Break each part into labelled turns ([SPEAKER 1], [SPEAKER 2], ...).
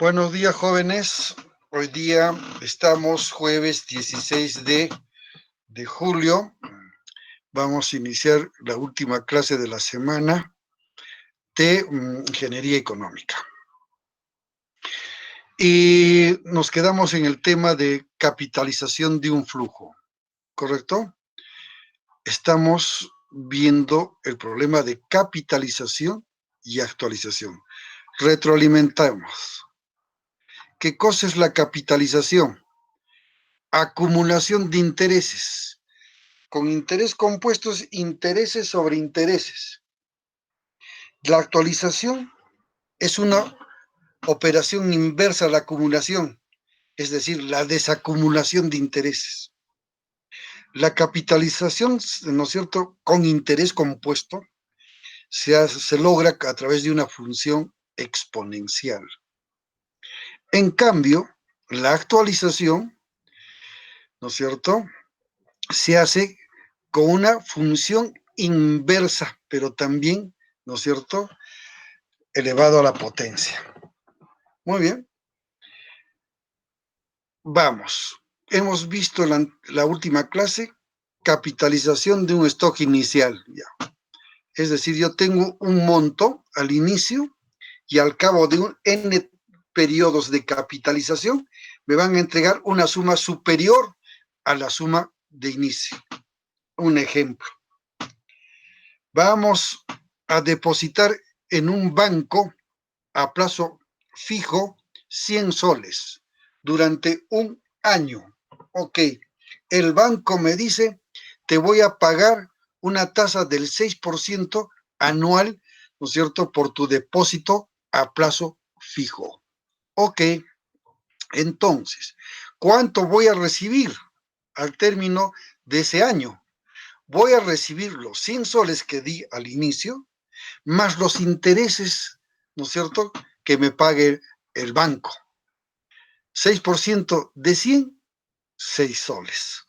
[SPEAKER 1] Buenos días, jóvenes. Hoy día estamos jueves 16 de julio. Vamos a iniciar la última clase de la semana de Ingeniería Económica. Y nos quedamos en el tema de capitalización de un flujo, ¿correcto? Estamos viendo el problema de capitalización y actualización. Retroalimentamos. ¿Qué cosa es la capitalización? Acumulación de intereses. Con interés compuesto es intereses sobre intereses. La actualización es una operación inversa a la acumulación, es decir, la desacumulación de intereses. La capitalización, ¿no es cierto?, con interés compuesto, se logra a través de una función exponencial. En cambio, la actualización, ¿no es cierto?, se hace con una función inversa, pero también, ¿no es cierto?, elevado a la potencia. Muy bien. Vamos. Hemos visto la última clase, capitalización de un stock inicial. Ya. Es decir, yo tengo un monto al inicio y al cabo de un N periodos de capitalización me van a entregar una suma superior a la suma de inicio. Un ejemplo. Vamos a depositar en un banco a plazo fijo 100 soles durante un año. Ok, el banco me dice, te voy a pagar una tasa del 6% anual, ¿no es cierto?, por tu depósito a plazo fijo. Ok, entonces, ¿cuánto voy a recibir al término de ese año? Voy a recibir los 100 soles que di al inicio, más los intereses, ¿no es cierto?, que me pague el banco. 6% de 100, 6 soles.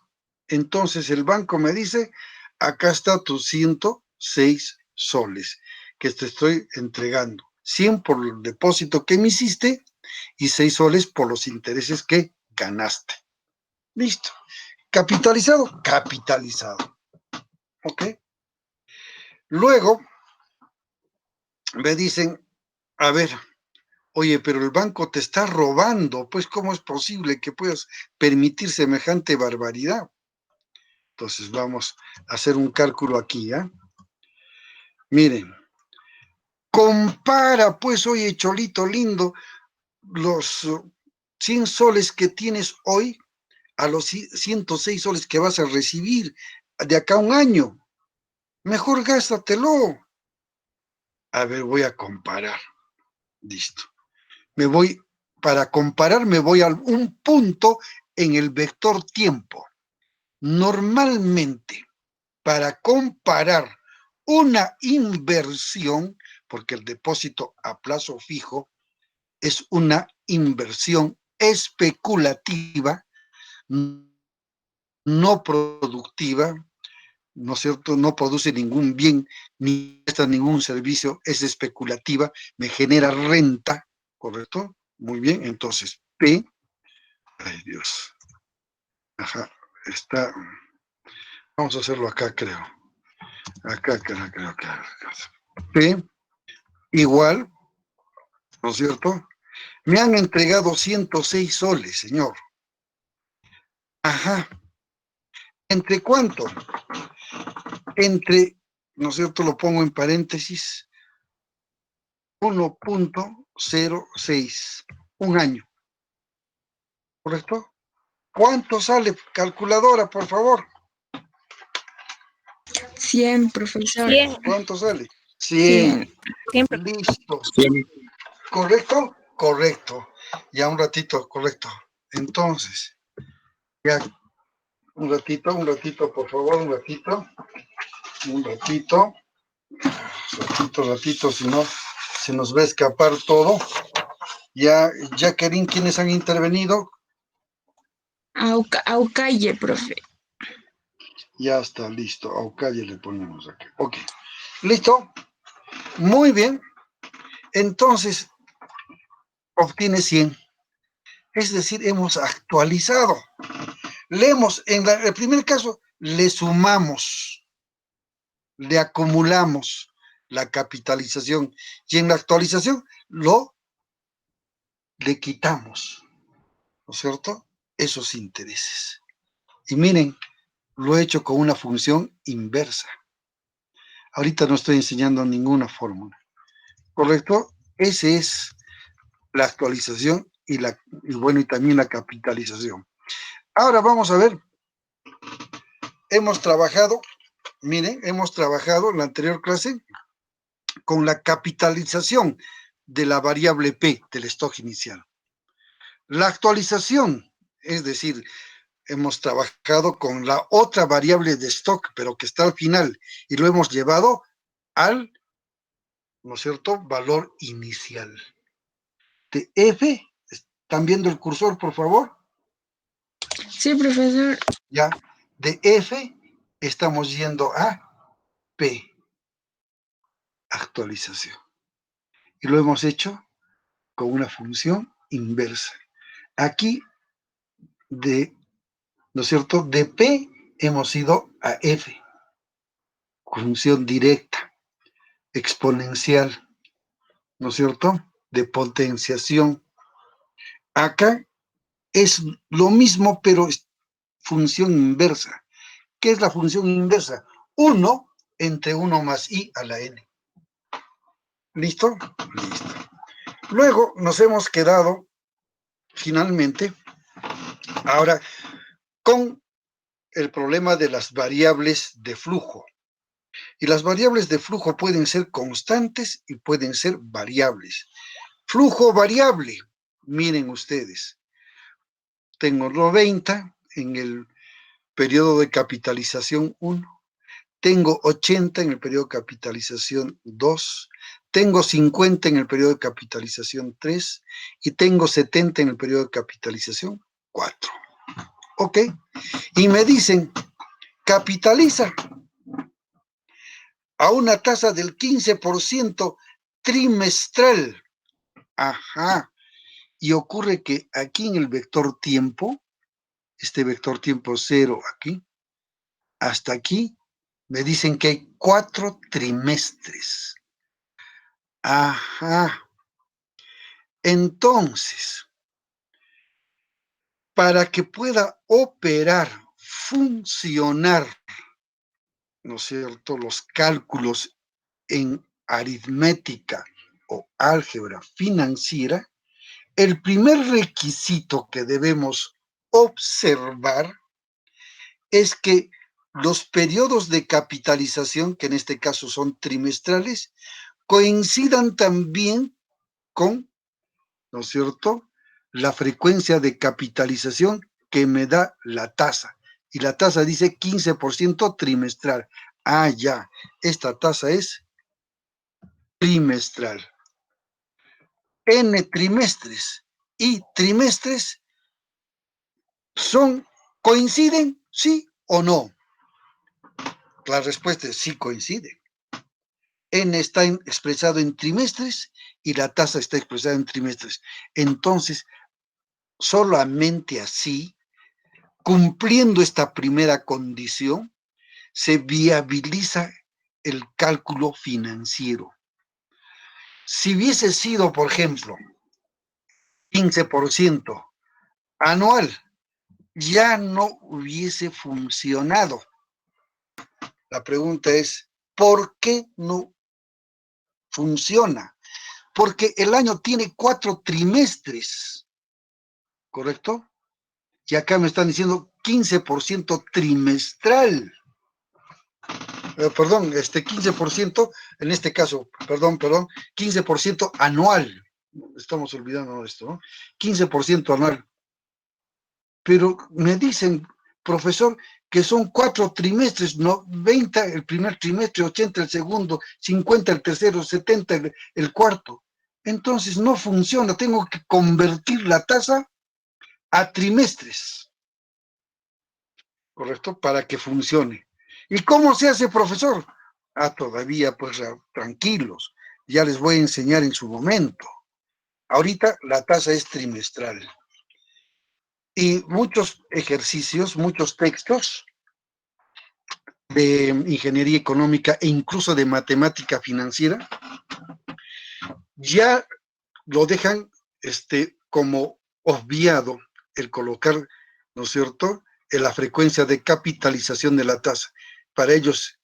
[SPEAKER 1] Entonces el banco me dice, acá está tus 106 soles que te estoy entregando. 100 por el depósito que me hiciste y 6 soles por los intereses que ganaste. Listo. ¿Capitalizado? Capitalizado. ¿Ok? Luego me dicen, a ver, oye, pero el banco te está robando, pues ¿cómo es posible que puedas permitir semejante barbaridad? Entonces vamos a hacer un cálculo aquí, ¿eh? Miren, compara, pues, oye, Cholito lindo, los 100 soles que tienes hoy a los 106 soles que vas a recibir de acá a un año. Mejor gástatelo. A ver, voy a comparar. Listo. Para comparar, me voy a un punto en el vector tiempo. Normalmente, para comparar una inversión, porque el depósito a plazo fijo es una inversión especulativa, no productiva, ¿no es cierto? No produce ningún bien, ni presta ningún servicio, es especulativa, me genera renta, ¿correcto? Muy bien, entonces, P, ay Dios, ajá, está, vamos a hacerlo acá, creo. Acá, creo. P igual, ¿no es cierto? Me han entregado 106 soles, señor. Ajá. ¿Entre cuánto? Entre, ¿no es cierto? Lo pongo en paréntesis, 1.06, un año. ¿Correcto? ¿Cuánto sale? Calculadora, por favor.
[SPEAKER 2] 100, profesor.
[SPEAKER 3] 100.
[SPEAKER 1] ¿Cuánto sale? 100.
[SPEAKER 3] 100.
[SPEAKER 1] Listo.
[SPEAKER 4] 100.
[SPEAKER 1] ¿Correcto? Correcto. Ya un ratito, correcto. Entonces, ya un ratito, por favor, un ratito, si no, se nos va a escapar todo. Ya, Jacqueline, ¿quiénes han intervenido?
[SPEAKER 2] Aucalle, profe.
[SPEAKER 1] Ya está, listo. Aucalle le ponemos aquí. Ok. ¿Listo? Muy bien. Entonces, obtiene 100. Es decir, hemos actualizado. En el primer caso, le sumamos, le acumulamos la capitalización y en la actualización le quitamos, ¿no es cierto? Esos intereses. Y miren, lo he hecho con una función inversa. Ahorita no estoy enseñando ninguna fórmula, ¿correcto? Esa es la actualización y también la capitalización. Ahora vamos a ver, hemos trabajado en la anterior clase con la capitalización de la variable P del stock inicial. La actualización, es decir, hemos trabajado con la otra variable de stock, pero que está al final, y lo hemos llevado al, ¿no es cierto?, valor inicial. De F, ¿están viendo el cursor, por favor?
[SPEAKER 2] Sí, profesor.
[SPEAKER 1] Ya, de F estamos yendo a P, actualización. Y lo hemos hecho con una función inversa. Aquí, ¿no es cierto?, de P hemos ido a F, función directa, exponencial, ¿no es cierto?, de potenciación. Acá es lo mismo, pero es función inversa. ¿Qué es la función inversa? 1 entre 1 más i a la n. ¿Listo? Listo. Luego nos hemos quedado, finalmente, ahora con el problema de las variables de flujo. Y las variables de flujo pueden ser constantes y pueden ser variables. Flujo variable, miren ustedes, tengo 90 en el periodo de capitalización 1, tengo 80 en el periodo de capitalización 2, tengo 50 en el periodo de capitalización 3 y tengo 70 en el periodo de capitalización 4. ¿Ok? Y me dicen, capitaliza a una tasa del 15% trimestral. Ajá. Y ocurre que aquí en el vector tiempo, este vector tiempo 0 aquí, hasta aquí, me dicen que hay 4 trimestres. Ajá. Entonces, para que pueda operar, funcionar, ¿no es cierto?, los cálculos en aritmética o álgebra financiera, el primer requisito que debemos observar es que los periodos de capitalización, que en este caso son trimestrales, coincidan también con, ¿no es cierto?, la frecuencia de capitalización que me da la tasa. Y la tasa dice 15% trimestral. Ah, ya, esta tasa es trimestral. N trimestres y trimestres ¿coinciden? ¿Sí o no? La respuesta es sí coinciden. N está expresado en trimestres y la tasa está expresada en trimestres. Entonces, solamente así, cumpliendo esta primera condición, se viabiliza el cálculo financiero. Si hubiese sido, por ejemplo, 15% anual, ya no hubiese funcionado. La pregunta es, ¿por qué no funciona? Porque el año tiene 4 trimestres, ¿correcto? Y acá me están diciendo 15% trimestral. Perdón, 15%, en este caso, perdón, 15% anual. Estamos olvidando esto, ¿no? 15% anual. Pero me dicen, profesor, que son 4 trimestres, 90 el primer trimestre, 80 el segundo, 50 el tercero, 70 el cuarto. Entonces no funciona, tengo que convertir la tasa a trimestres, ¿correcto? Para que funcione. ¿Y cómo se hace, profesor? Todavía, pues, tranquilos, ya les voy a enseñar en su momento. Ahorita la tasa es trimestral. Y muchos ejercicios, muchos textos de ingeniería económica e incluso de matemática financiera ya lo dejan como obviado el colocar, ¿no es cierto?, en la frecuencia de capitalización de la tasa. Para ellos,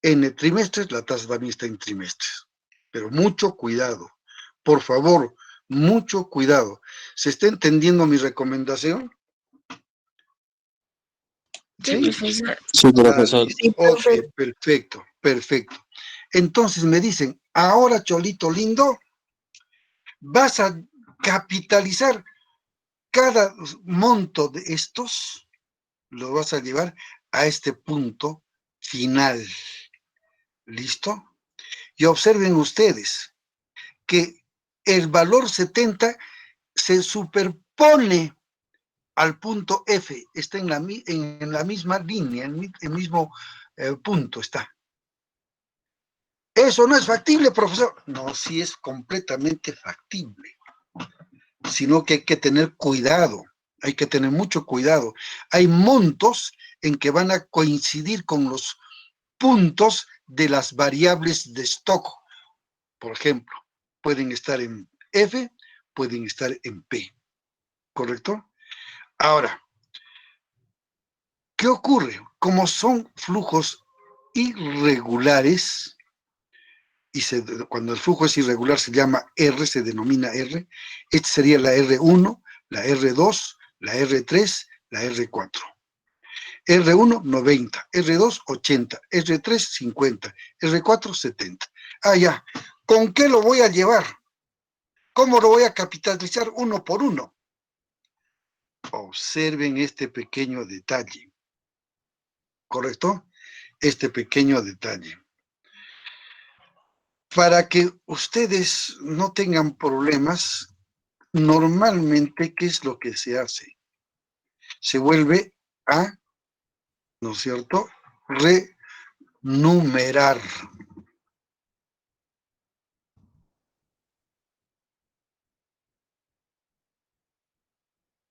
[SPEAKER 1] en trimestres, la tasa también está en trimestres. Pero mucho cuidado, por favor, mucho cuidado. ¿Se está entendiendo mi recomendación?
[SPEAKER 2] Sí,
[SPEAKER 1] ¿Sí?
[SPEAKER 2] profesor.
[SPEAKER 3] Sí, profesor.
[SPEAKER 2] Sí,
[SPEAKER 1] Ok,
[SPEAKER 2] profe.
[SPEAKER 1] perfecto, perfecto. Entonces me dicen, ahora, Cholito lindo, vas a capitalizar cada monto de estos, lo vas a llevar a este punto final. ¿Listo? Y observen ustedes que el valor 70 se superpone al punto F, está en la misma línea, en el mismo punto está. ¿Eso no es factible, profesor? No, sí es completamente factible, sino que hay que tener cuidado, hay que tener mucho cuidado. Hay montos en que van a coincidir con los puntos de las variables de stock. Por ejemplo, pueden estar en F, pueden estar en P, ¿correcto? Ahora, ¿qué ocurre? Como son flujos irregulares, y cuando el flujo es irregular se llama R, se denomina R, esta sería la R1, la R2, la R3, la R4. R1, 90, R2, 80, R3, 50, R4, 70. Ah, ya. ¿Con qué lo voy a llevar? ¿Cómo lo voy a capitalizar uno por uno? Observen este pequeño detalle, ¿correcto? Este pequeño detalle. Para que ustedes no tengan problemas, normalmente, ¿qué es lo que se hace? Se vuelve a, ¿no es cierto?, renumerar.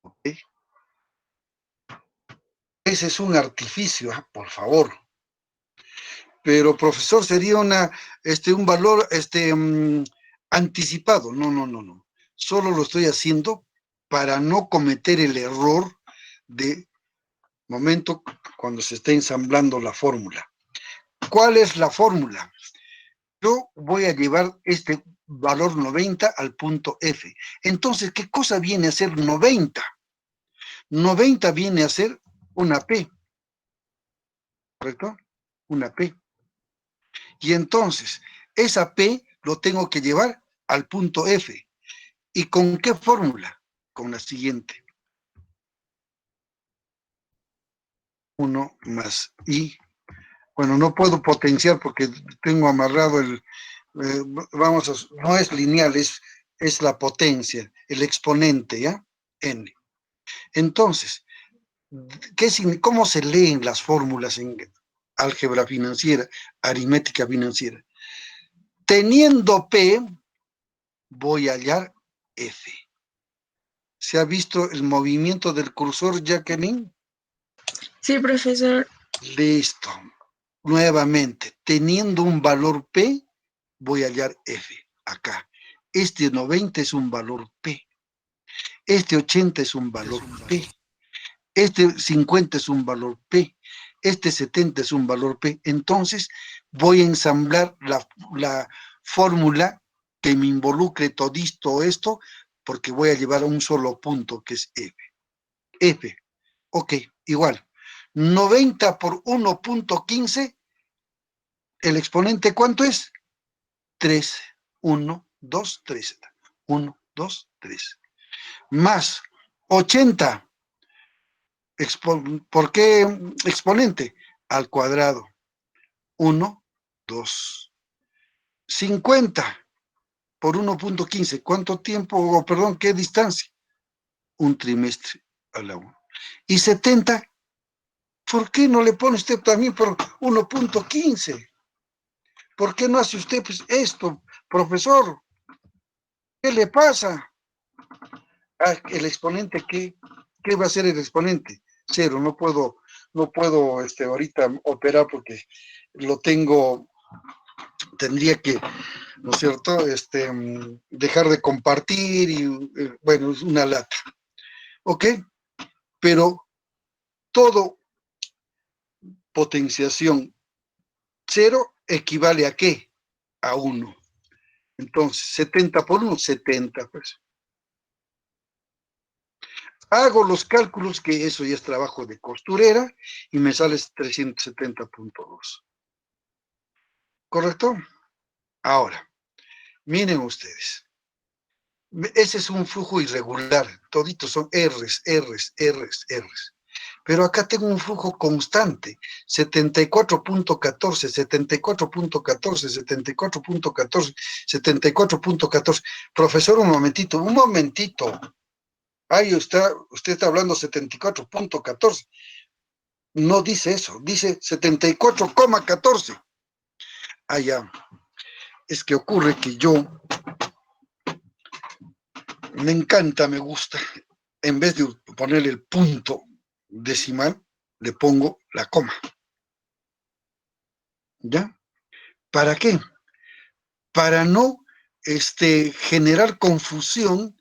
[SPEAKER 1] ¿Okay? Ese es un artificio, por favor. Pero, profesor, sería un valor anticipado. No, no, no, no. Solo lo estoy haciendo para no cometer el error de momento cuando se está ensamblando la fórmula. ¿Cuál es la fórmula? Yo voy a llevar este valor 90 al punto F. Entonces, ¿qué cosa viene a ser 90? 90 viene a ser una P, ¿correcto? Una P. Y entonces, esa P lo tengo que llevar al punto F. ¿Y con qué fórmula? Con la siguiente. 1 más I. Bueno, no puedo potenciar porque tengo amarrado no es lineal, es la potencia, el exponente, ¿ya? N. Entonces, ¿cómo se leen las fórmulas en álgebra financiera, aritmética financiera? Teniendo P, voy a hallar F. ¿Se ha visto el movimiento del cursor, Jacqueline?
[SPEAKER 2] Sí, profesor.
[SPEAKER 1] Listo. Nuevamente, teniendo un valor P, voy a hallar F, acá. Este 90 es un valor P. Este 80 es un valor P. Este 50 es un valor P. Este 70 es un valor P. Entonces, voy a ensamblar la fórmula que me involucre todisto esto, porque voy a llevar a un solo punto, que es F. F. Ok, igual. 90 por 1.15, ¿el exponente cuánto es? 3. 1, 2, 3. 1, 2, 3. Más 80. ¿Por qué exponente? Al cuadrado. 1, 2. 50 por 1.15. ¿Cuánto tiempo, perdón, qué distancia? Un trimestre a la 1. Y 70, ¿por qué no le pone usted también por 1.15? ¿Por qué no hace usted pues esto, profesor? ¿Qué le pasa? Ah, el exponente, ¿qué va a ser el exponente? Cero, no puedo ahorita operar porque lo tengo, tendría que, ¿no es cierto?, dejar de compartir y, bueno, es una lata. ¿Ok? Pero todo potenciación cero equivale a ¿qué? A 1. Entonces, 70 por 1, 70, pues. Hago los cálculos, que eso ya es trabajo de costurera, y me sale 370.2. ¿Correcto? Ahora, miren ustedes. Ese es un flujo irregular. Toditos son R's, R's, R's, R's. Pero acá tengo un flujo constante. 74.14, 74.14, 74.14, 74.14. Profesor, un momentito, un momentito. Ahí usted está hablando 74.14. No dice eso, dice 74,14. Ah, ya. Es que ocurre que yo me encanta, me gusta, en vez de ponerle el punto decimal, le pongo la coma. ¿Ya? ¿Para qué? Para no generar confusión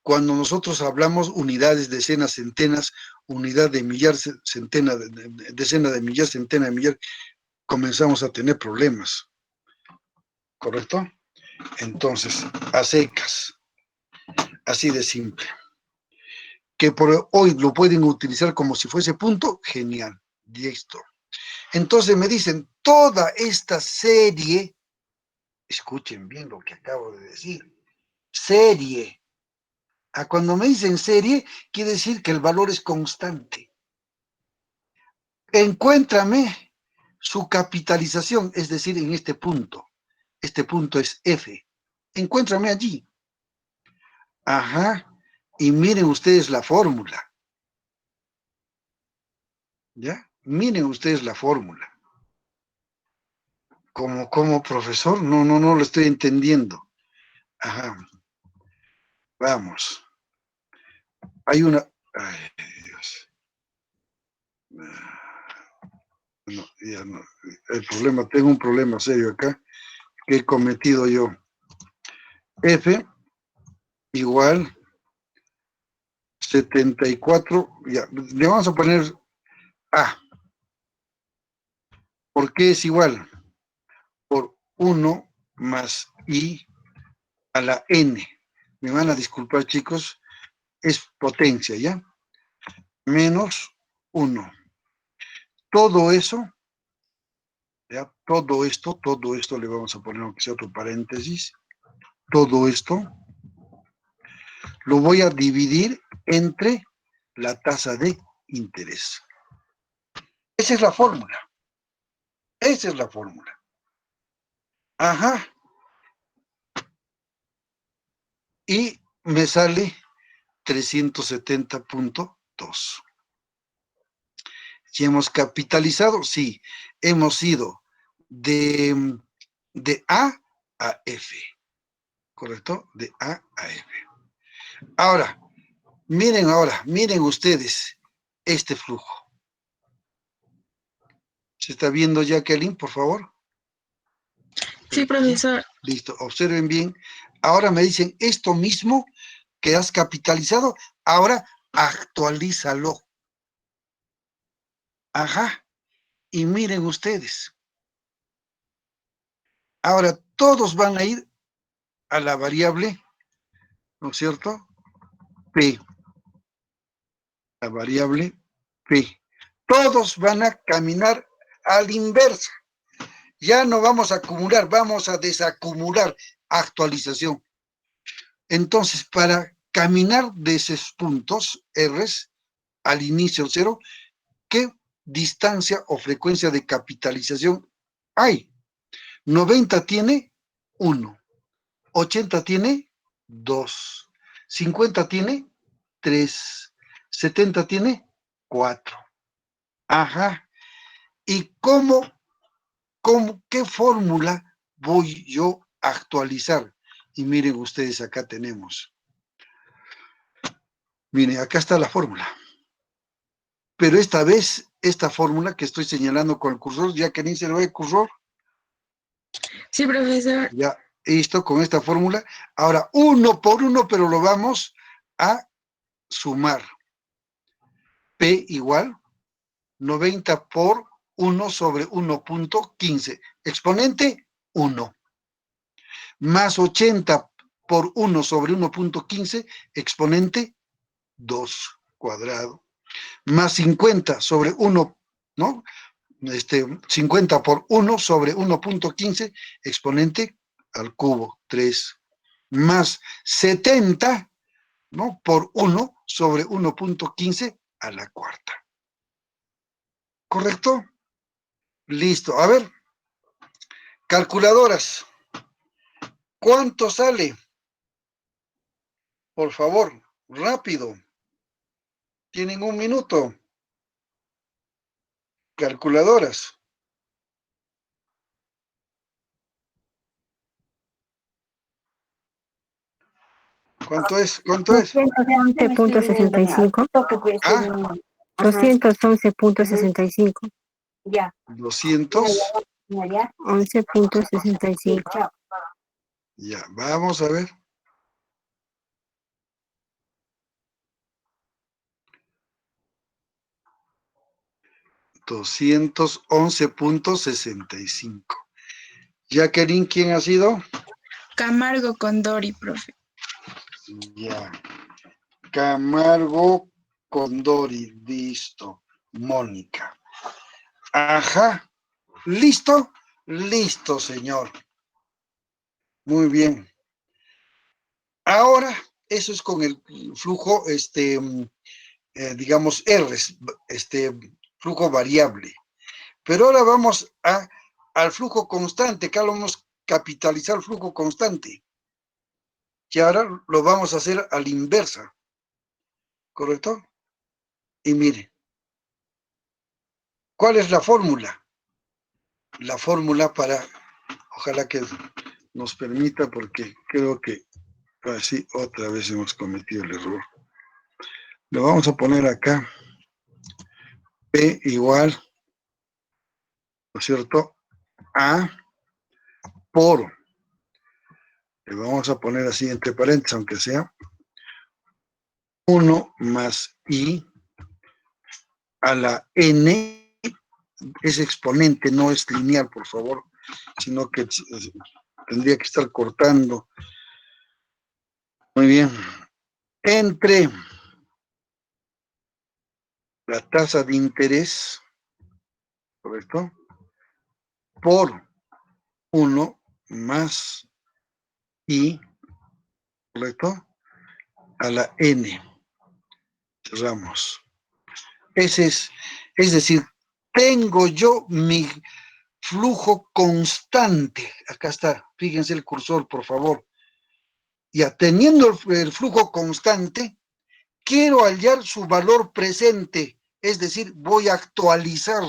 [SPEAKER 1] cuando nosotros hablamos unidades, decenas, centenas, unidad de millar, centena, decena de millar, centena de millar, comenzamos a tener problemas. ¿Correcto? Entonces, a secas, así de simple. Que por hoy lo pueden utilizar como si fuese punto, genial, listo. Entonces me dicen, toda esta serie, escuchen bien lo que acabo de decir, serie. Cuando me dicen serie, quiere decir que el valor es constante. Encuéntrame su capitalización, es decir, en este punto. Este punto es F. Encuéntrame allí. Ajá. Y miren ustedes la fórmula. ¿Ya? Miren ustedes la fórmula. ¿Cómo, profesor? No lo estoy entendiendo. Ajá. Vamos. Hay una... Ay, Dios. No, ya no. El problema, tengo un problema serio acá que he cometido yo. F igual 74, ya, le vamos a poner A. ¿Por qué es igual? Por 1 más I a la N. Me van a disculpar, chicos, es potencia, ¿ya? Menos 1. Todo eso, ¿ya? Todo esto le vamos a poner, aunque sea otro paréntesis, todo esto lo voy a dividir entre la tasa de interés. Esa es la fórmula. Esa es la fórmula. Ajá. Y me sale 370.2. Si hemos capitalizado, sí, hemos ido de A a F, ¿correcto? De A a F. Ahora, miren ustedes este flujo. ¿Se está viendo, Jacqueline, por favor?
[SPEAKER 2] Sí, profesor.
[SPEAKER 1] Listo, observen bien. Ahora me dicen esto mismo que has capitalizado, ahora actualízalo. Ajá. Y miren ustedes. Ahora todos van a ir a la variable, ¿no es cierto? P. La variable P. Todos van a caminar a la inversa. Ya no vamos a acumular, vamos a desacumular actualización. Entonces, para caminar de esos puntos R's al inicio cero, ¿qué distancia o frecuencia de capitalización hay? 90 tiene 1, 80 tiene 2, 50 tiene 3, 70 tiene 4. Ajá. ¿Y qué fórmula voy yo a actualizar? Y miren ustedes, acá tenemos. Miren, acá está la fórmula. Pero esta vez, esta fórmula que estoy señalando con el cursor, ya que ni se lo ve el cursor,
[SPEAKER 2] Sí, profesor.
[SPEAKER 1] ya listo con esta fórmula. Ahora, uno por uno, pero lo vamos a sumar. P igual 90 por 1 sobre 1.15. Exponente 1. Más 80 por 1 sobre 1.15. Exponente 2 cuadrado. Más 50 sobre 1, ¿no? 50 por 1 sobre 1.15, exponente al cubo, 3. Más 70, ¿no? Por 1 sobre 1.15 a la cuarta. ¿Correcto? Listo. A ver, calculadoras. ¿Cuánto sale? Por favor, rápido. Tienen un minuto. Calculadoras. ¿Cuánto es? ¿Cuánto es?
[SPEAKER 3] 211.65.
[SPEAKER 1] Ah,
[SPEAKER 3] 211.65. Ya.
[SPEAKER 1] 200.
[SPEAKER 3] 11.65.
[SPEAKER 1] Ya, vamos a ver. 211.65. Jacqueline, ¿quién ha sido?
[SPEAKER 2] Camargo Condori, profe.
[SPEAKER 1] Ya. Camargo Condori, listo. Mónica. Ajá. ¿Listo? Listo, señor. Muy bien. Ahora, eso es con el flujo, digamos, R, flujo variable. Pero ahora vamos al flujo constante, que ahora vamos a capitalizar el flujo constante. Que ahora lo vamos a hacer a la inversa. ¿Correcto? Y mire, ¿cuál es la fórmula? La fórmula para, ojalá que nos permita, porque creo que así otra vez hemos cometido el error. Lo vamos a poner acá. P igual, ¿no es cierto? A por, le vamos a poner así entre paréntesis, aunque sea 1 más I a la N, es exponente, no es lineal, por favor, sino que tendría que estar cortando. Muy bien. Entre la tasa de interés, ¿correcto? Por 1 más I, ¿correcto? A la N. Cerramos. Es decir, tengo yo mi flujo constante. Acá está, fíjense el cursor, por favor. Ya teniendo el flujo constante, quiero hallar su valor presente, es decir, voy a actualizar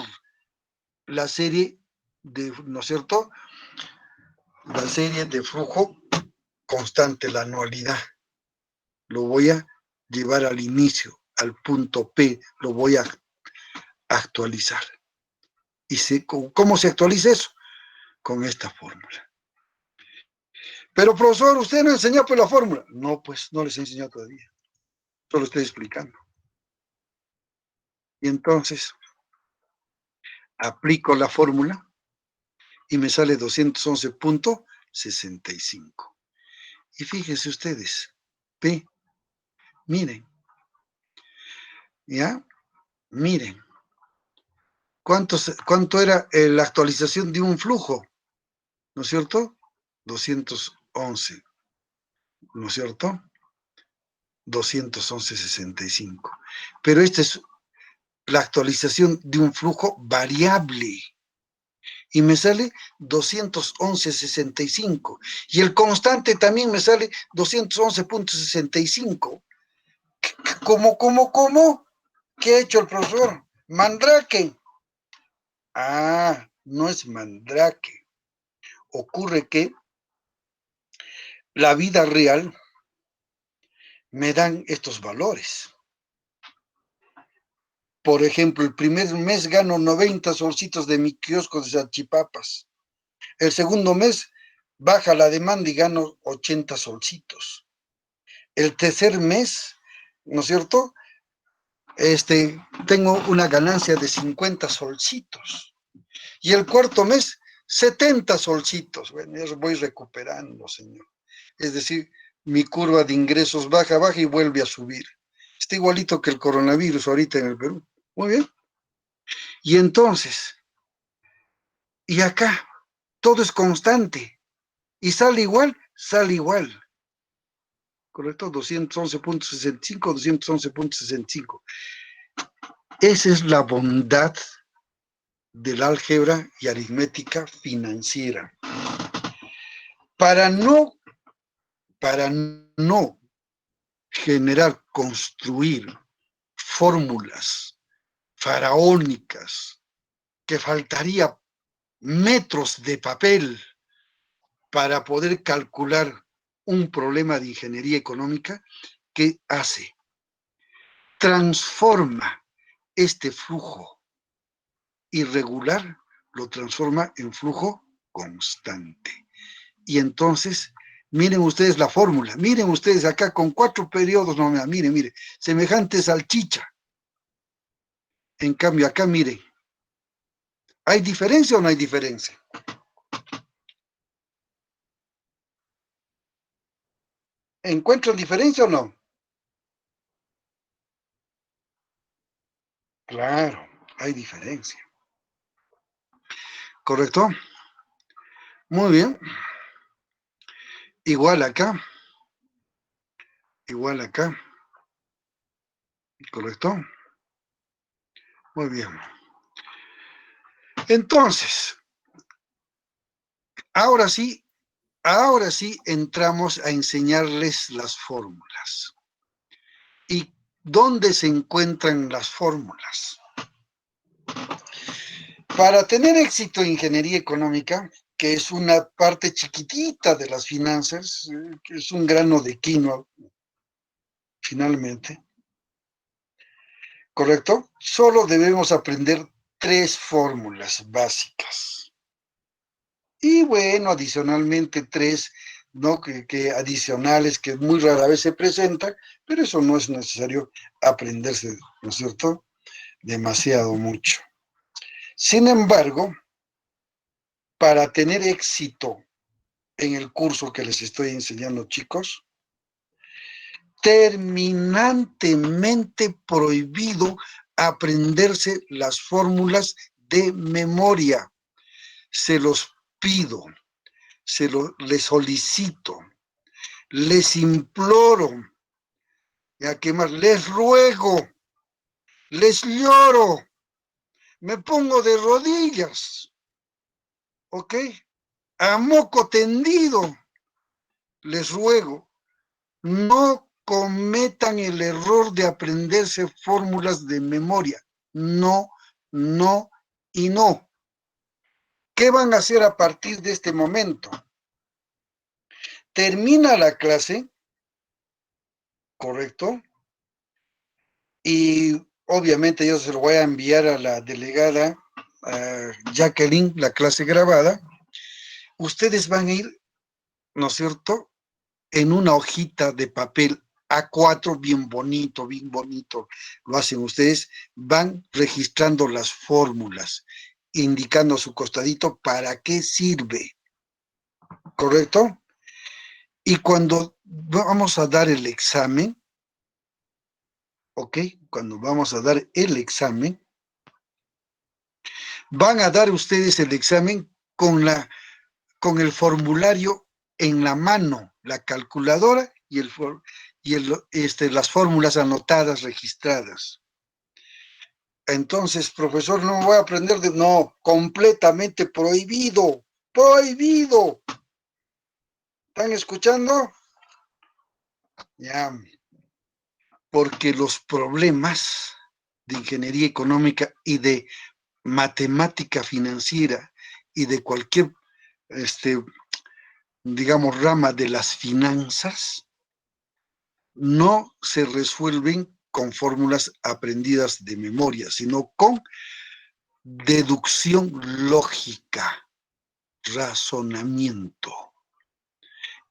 [SPEAKER 1] la serie de, ¿no es cierto? La serie de flujo constante, la anualidad. Lo voy a llevar al inicio, al punto P, lo voy a actualizar. ¿Y cómo se actualiza eso? Con esta fórmula. Pero, profesor, usted no enseñó pues la fórmula. No, pues no les he enseñado todavía. Solo estoy explicando. Y entonces, aplico la fórmula y me sale 211.65. Y fíjense ustedes, P, miren, ¿ya? Miren, ¿cuánto era la actualización de un flujo? ¿No es cierto? 211, ¿no es cierto? 211.65. Pero esta es la actualización de un flujo variable. Y me sale 211.65. Y el constante también me sale 211.65. ¿Cómo? ¿Qué ha hecho el profesor? Mandrake. Ah, no es Mandrake. Ocurre que la vida real, me dan estos valores. Por ejemplo, el primer mes gano 90 solcitos de mi kiosco de salchipapas. El segundo mes baja la demanda y gano 80 solcitos. El tercer mes, ¿no es cierto? Tengo una ganancia de 50 solcitos. Y el cuarto mes, 70 solcitos. Bueno, yo voy recuperando, señor. Es decir, mi curva de ingresos baja, baja y vuelve a subir. Está igualito que el coronavirus ahorita en el Perú. Muy bien. Y entonces, y acá, todo es constante. Y sale igual, sale igual. ¿Correcto? 211.65, 211.65. Esa es la bondad del álgebra y aritmética financiera. Para no generar, construir fórmulas faraónicas que faltaría metros de papel para poder calcular un problema de ingeniería económica, ¿qué hace? Transforma este flujo irregular, lo transforma en flujo constante. Y entonces, miren ustedes la fórmula, miren ustedes acá con 4 periodos, no, miren, semejante salchicha. En cambio, acá miren, ¿hay diferencia o no hay diferencia? ¿Encuentran diferencia o no? Claro, hay diferencia. ¿Correcto? Muy bien. Igual acá. Igual acá. ¿Correcto? Muy bien. Entonces, ahora sí entramos a enseñarles las fórmulas. ¿Y dónde se encuentran las fórmulas? Para tener éxito en ingeniería económica, que es una parte chiquitita de las finanzas, que es un grano de quinoa, finalmente, ¿correcto? Solo debemos aprender 3 fórmulas básicas. Y bueno, adicionalmente 3, ¿no? que adicionales que muy rara vez se presentan, pero eso no es necesario aprenderse, ¿no es cierto? Demasiado mucho. Sin embargo, para tener éxito en el curso que les estoy enseñando, chicos, terminantemente prohibido aprenderse las fórmulas de memoria. Se los pido, les solicito, les imploro, ya que más, les ruego, les lloro, me pongo de rodillas, ¿ok? A moco tendido, les ruego, no cometan el error de aprenderse fórmulas de memoria. No, no y no. ¿Qué van a hacer a partir de este momento? Termina la clase, ¿correcto? Y obviamente yo se lo voy a enviar a la delegada Jacqueline, la clase grabada. Ustedes van a ir, ¿no es cierto?, en una hojita de papel A4, bien bonito, lo hacen ustedes, van registrando las fórmulas, indicando a su costadito para qué sirve, ¿correcto? Y cuando vamos a dar el examen, ¿ok? Cuando vamos a dar el examen, van a dar ustedes el examen con el formulario en la mano, la calculadora y las fórmulas anotadas, registradas. Entonces, profesor, no voy a aprender no, completamente prohibido, prohibido. ¿Están escuchando? Ya, porque los problemas de ingeniería económica y de matemática financiera y de cualquier digamos, rama de las finanzas, no se resuelven con fórmulas aprendidas de memoria, sino con deducción lógica, razonamiento.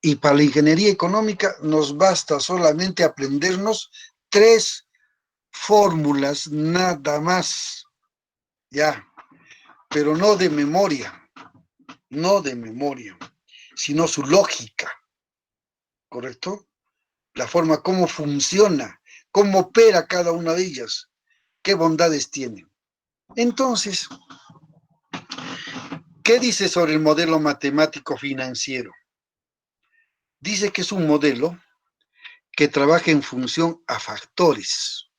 [SPEAKER 1] Y para la ingeniería económica nos basta solamente aprendernos 3 fórmulas nada más, ya, pero no de memoria, sino su lógica, ¿correcto? La forma como funciona, cómo opera cada una de ellas, qué bondades tiene. Entonces, ¿qué dice sobre el modelo matemático financiero? Dice que es un modelo que trabaja en función a factores,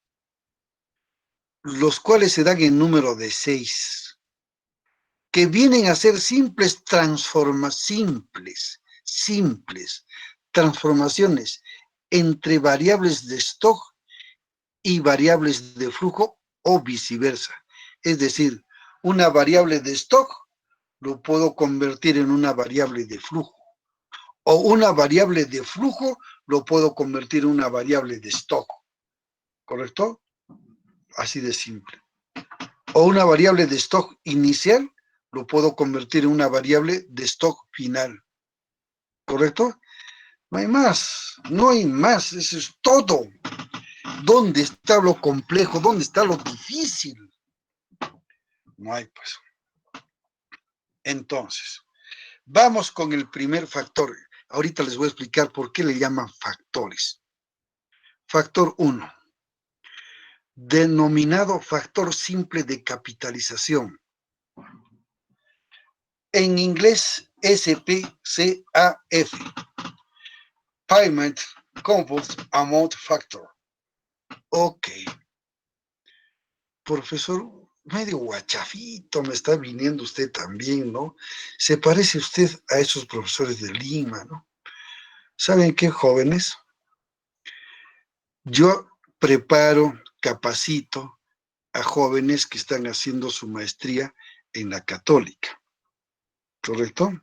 [SPEAKER 1] los cuales se dan en número de 6, que vienen a ser simples transformaciones entre variables de stock y variables de flujo o viceversa. Es decir, una variable de stock lo puedo convertir en una variable de flujo, o una variable de flujo lo puedo convertir en una variable de stock, ¿correcto? Así de simple. O una variable de stock inicial lo puedo convertir en una variable de stock final, ¿correcto? No hay más, eso es todo. ¿Dónde está lo complejo? ¿Dónde está lo difícil? No hay, pues. Entonces, vamos con el primer factor. Ahorita les voy a explicar por qué le llaman factores. Factor 1, denominado factor simple de capitalización. En inglés, SPCAF, Payment Compound Amount Factor. Ok. Profesor, medio guachafito me está viniendo usted también, ¿no? Se parece usted a esos profesores de Lima, ¿no? ¿Saben qué, jóvenes? Yo preparo, capacito a jóvenes que están haciendo su maestría en la Católica, ¿correcto?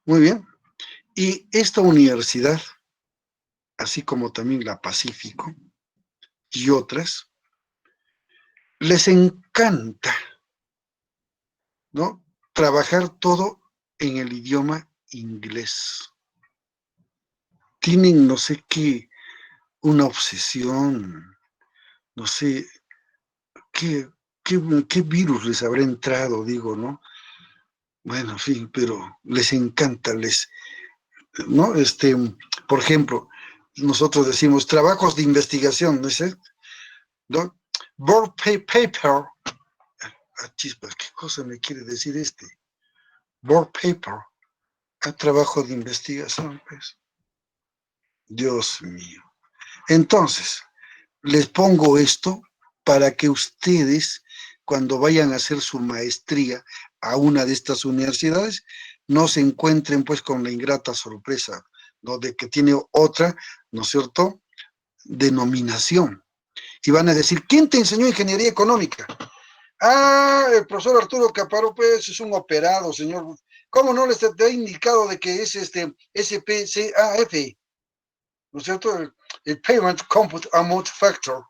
[SPEAKER 1] Muy bien. Y esta universidad, así como también la Pacífico y otras, les encanta, ¿no? Trabajar todo en el idioma inglés. Tienen, no sé qué, una obsesión, no sé, qué virus les habrá entrado, digo, ¿no? Bueno, en fin, pero les encanta, ¿no? Por ejemplo, nosotros decimos trabajos de investigación, ¿no es cierto? ¿No? Board paper. Ah, chispas, ¿qué cosa me quiere decir este? Board paper. Ah, trabajo de investigación, pues. Dios mío. Entonces, les pongo esto para que ustedes, cuando vayan a hacer su maestría a una de estas universidades, no se encuentren pues con la ingrata sorpresa, ¿no? De que tiene otra, ¿no es cierto?, denominación. Y van a decir, ¿quién te enseñó ingeniería económica? Ah, el profesor Arturo Caparo, pues es un operado, señor. ¿Cómo no les ha indicado de que es SPCAF? ¿No es cierto? El Payment Compound Amount Factor.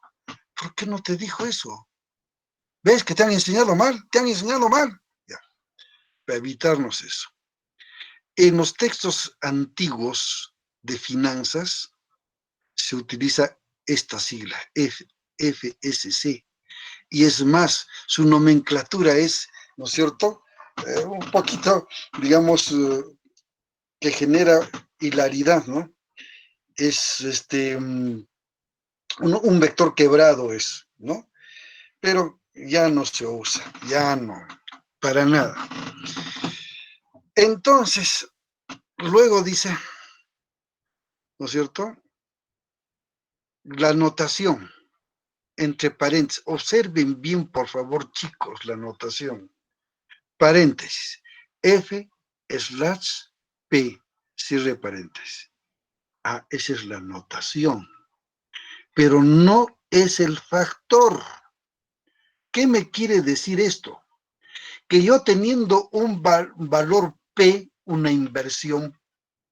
[SPEAKER 1] ¿Por qué no te dijo eso? ¿Ves que te han enseñado mal? Te han enseñado mal. Ya, para evitarnos eso. En los textos antiguos de finanzas se utiliza esta sigla, FSC. Y es más, su nomenclatura es, ¿no es cierto?, un poquito, digamos, que genera hilaridad, ¿no? Es un vector quebrado es, ¿no? Pero ya no se usa, ya no, para nada. Entonces, luego dice, ¿no es cierto?, la notación, entre paréntesis, observen bien, por favor, chicos, la notación, paréntesis, F/P, cierre paréntesis. Ah, esa es la notación, pero no es el factor. ¿Qué me quiere decir esto? Que yo teniendo un valor P, una inversión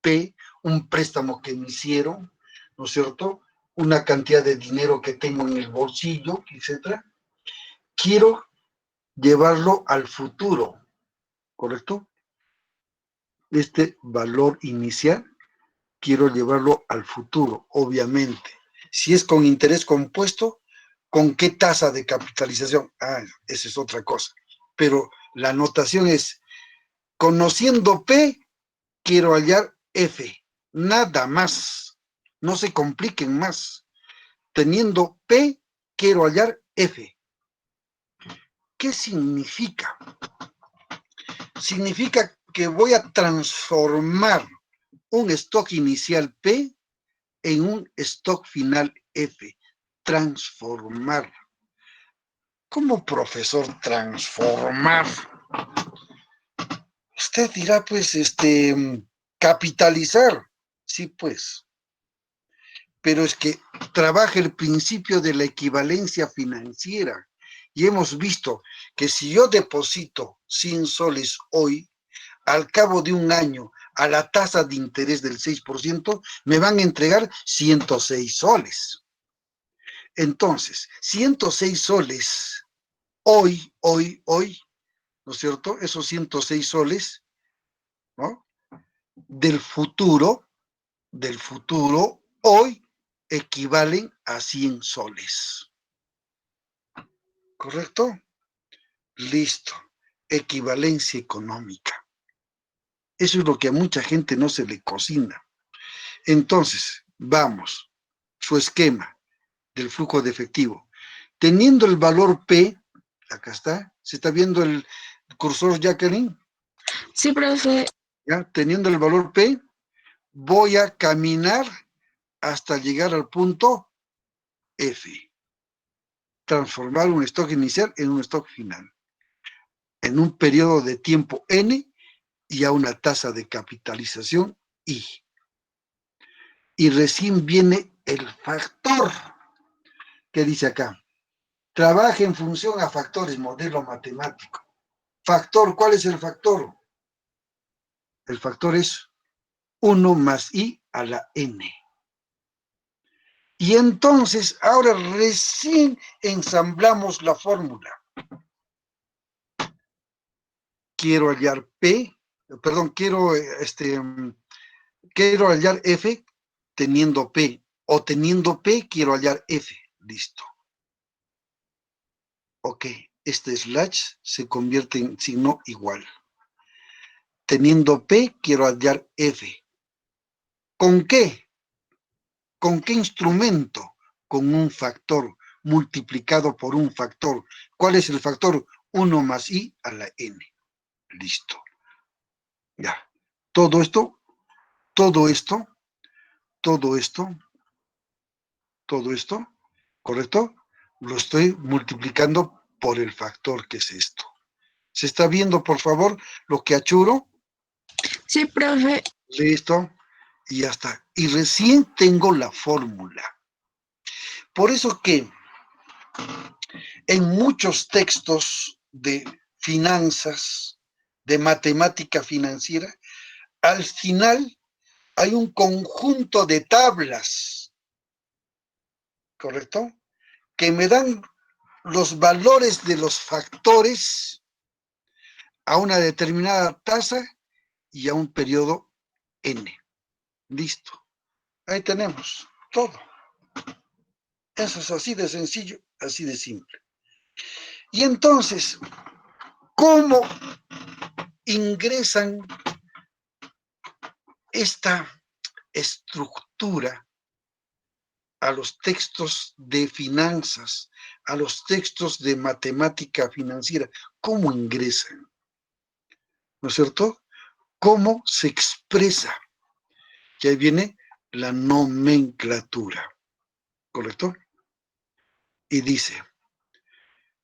[SPEAKER 1] P, un préstamo que me hicieron, ¿no es cierto? Una cantidad de dinero que tengo en el bolsillo, etcétera. Quiero llevarlo al futuro, ¿correcto? Este valor inicial, quiero llevarlo al futuro, obviamente. Si es con interés compuesto, ¿con qué tasa de capitalización? Ah, esa es otra cosa. Pero la anotación es, conociendo P, quiero hallar F. Nada más. No se compliquen más. Teniendo P, quiero hallar F. ¿Qué significa? Significa que voy a transformar un stock inicial P en un stock final F. Transformar. ¿Cómo, profesor, transformar? Usted dirá, pues, capitalizar. Sí, pues. Pero es que trabaja el principio de la equivalencia financiera. Y hemos visto que si yo deposito 100 soles hoy, al cabo de un año, a la tasa de interés del 6%, me van a entregar 106 soles. Entonces, 106 soles, hoy, ¿no es cierto? Esos 106 soles, ¿no? Del futuro, hoy, equivalen a 100 soles. ¿Correcto? Listo. Equivalencia económica. Eso es lo que a mucha gente no se le cocina. Entonces, vamos, su esquema del flujo de efectivo. Teniendo el valor P, acá está, ¿se está viendo el cursor, Jacqueline?
[SPEAKER 2] Sí, profe.
[SPEAKER 1] ¿Ya? Teniendo el valor P, voy a caminar hasta llegar al punto F. Transformar un stock inicial en un stock final. En un periodo de tiempo N y a una tasa de capitalización I. Y recién viene el factor. ¿Qué dice acá? Trabaja en función a factores, modelo matemático. Factor, ¿cuál es el factor? El factor es 1 más I a la N. Y entonces, ahora recién ensamblamos la fórmula. Quiero hallar P, perdón, quiero hallar F teniendo P, o teniendo P quiero hallar F. Listo. Ok, este slash se convierte en signo igual. Teniendo P quiero hallar F. ¿Con qué? ¿Con qué instrumento? Con un factor multiplicado por un factor. ¿Cuál es el factor? 1 más I a la N. Listo. Ya. Todo esto, ¿correcto? Lo estoy multiplicando por el factor que es esto. ¿Se está viendo, por favor, lo que achuro?
[SPEAKER 2] Sí, profe.
[SPEAKER 1] Listo. Y ya está. Y recién tengo la fórmula. Por eso que en muchos textos de finanzas, de matemática financiera, al final hay un conjunto de tablas, ¿correcto? Que me dan los valores de los factores a una determinada tasa y a un periodo N. Listo. Ahí tenemos todo. Eso es así de sencillo, así de simple. Y entonces, ¿cómo ingresan esta estructura a los textos de finanzas, a los textos de matemática financiera? ¿Cómo ingresan? ¿No es cierto? ¿Cómo se expresa? Y ahí viene la nomenclatura, ¿correcto? Y dice,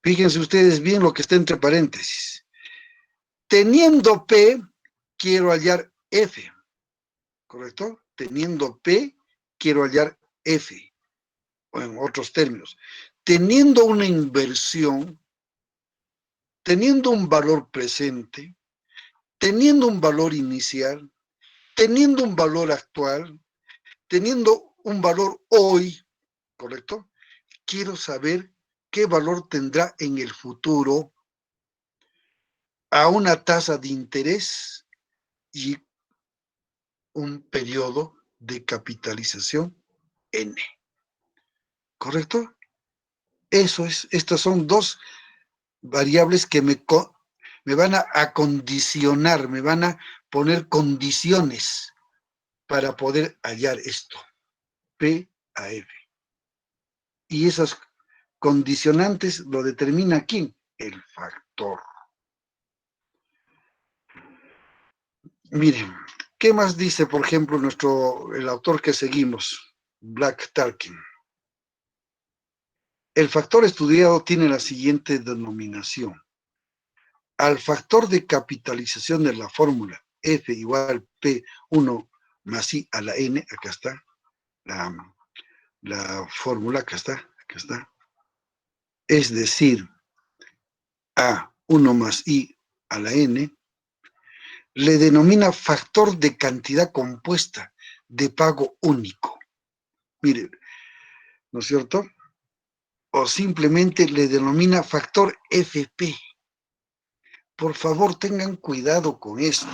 [SPEAKER 1] fíjense ustedes bien lo que está entre paréntesis. Teniendo P, quiero hallar F, ¿correcto? Teniendo P, quiero hallar F, o en otros términos. Teniendo una inversión, teniendo un valor presente, teniendo un valor inicial teniendo un valor actual, teniendo un valor hoy, ¿correcto? Quiero saber qué valor tendrá en el futuro a una tasa de interés y un periodo de capitalización N. ¿Correcto? Estas son dos variables que me van a acondicionar, me van a poner condiciones para poder hallar esto, P a F. Y esas condicionantes lo determina ¿quién? El factor. Miren, ¿qué más dice, por ejemplo, el autor que seguimos, Black Tarkin? El factor estudiado tiene la siguiente denominación. Al factor de capitalización de la fórmula F igual P1 más I a la N, acá está, la fórmula, acá está, es decir, A1 más I a la N, le denomina factor de cantidad compuesta de pago único. Miren, ¿no es cierto? O simplemente le denomina factor FP. Por favor, tengan cuidado con eso.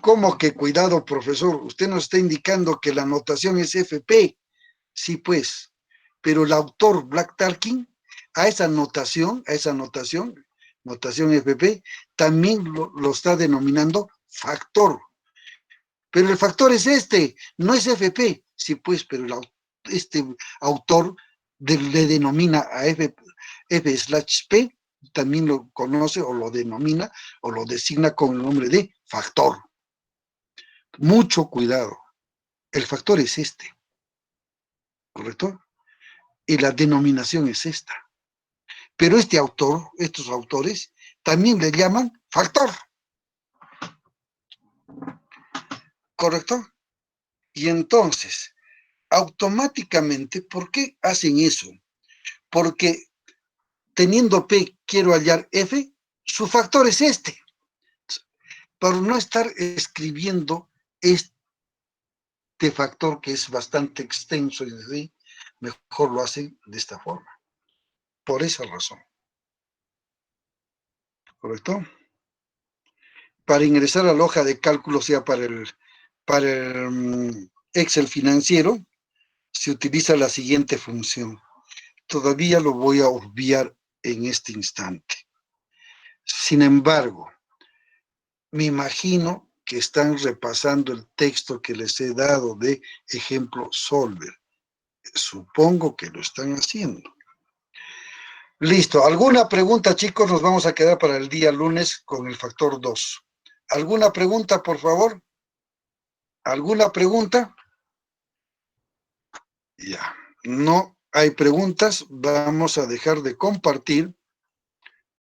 [SPEAKER 1] ¿Cómo que cuidado, profesor? Usted nos está indicando que la notación es FP. Sí, pues. Pero el autor Black Tarkin, a esa notación, notación FP, también lo está denominando factor. Pero el factor es no es FP. Sí, pues, pero este autor le denomina a F/P, también lo conoce o lo denomina o lo designa con el nombre de factor. Mucho cuidado. El factor es ¿correcto? Y la denominación es esta. Pero estos autores, también le llaman factor. ¿Correcto? Y entonces, automáticamente, ¿por qué hacen eso? Porque teniendo P, quiero hallar F, su factor es Por no estar escribiendo este factor que es bastante extenso y así, mejor lo hacen de esta forma. Por esa razón. ¿Correcto? Para ingresar a la hoja de cálculo, sea para el Excel financiero, se utiliza la siguiente función. Todavía lo voy a obviar en este instante. Sin embargo, me imagino que están repasando el texto que les he dado de ejemplo Solver. Supongo que lo están haciendo. Listo. ¿Alguna pregunta, chicos? Nos vamos a quedar para el día lunes con el factor 2. ¿Alguna pregunta, por favor? ¿Alguna pregunta? Ya. No hay preguntas. Vamos a dejar de compartir